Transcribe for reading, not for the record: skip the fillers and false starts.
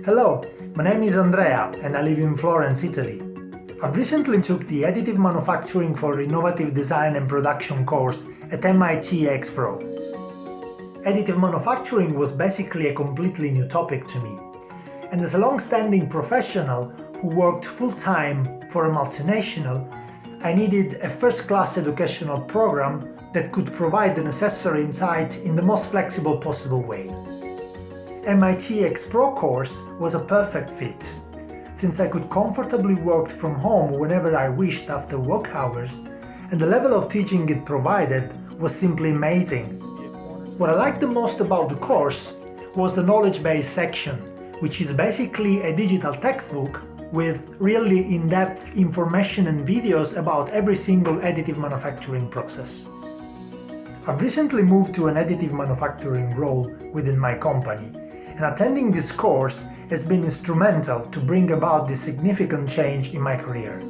Hello, my name is Andrea and I live in Florence, Italy. I've recently took the Additive Manufacturing for Innovative Design and Production course at MIT xPRO. Additive manufacturing was basically a completely new topic to me, and as a long-standing professional who worked full-time for a multinational, I needed a first-class educational program that could provide the necessary insight in the most flexible possible way. MIT xPRO course was a perfect fit, since I could comfortably work from home whenever I wished after work hours, and the level of teaching it provided was simply amazing. What I liked the most about the course was the knowledge base section, which is basically a digital textbook with really in-depth information and videos about every single additive manufacturing process. I've recently moved to an additive manufacturing role within my company, and attending this course has been instrumental to bring about this significant change in my career.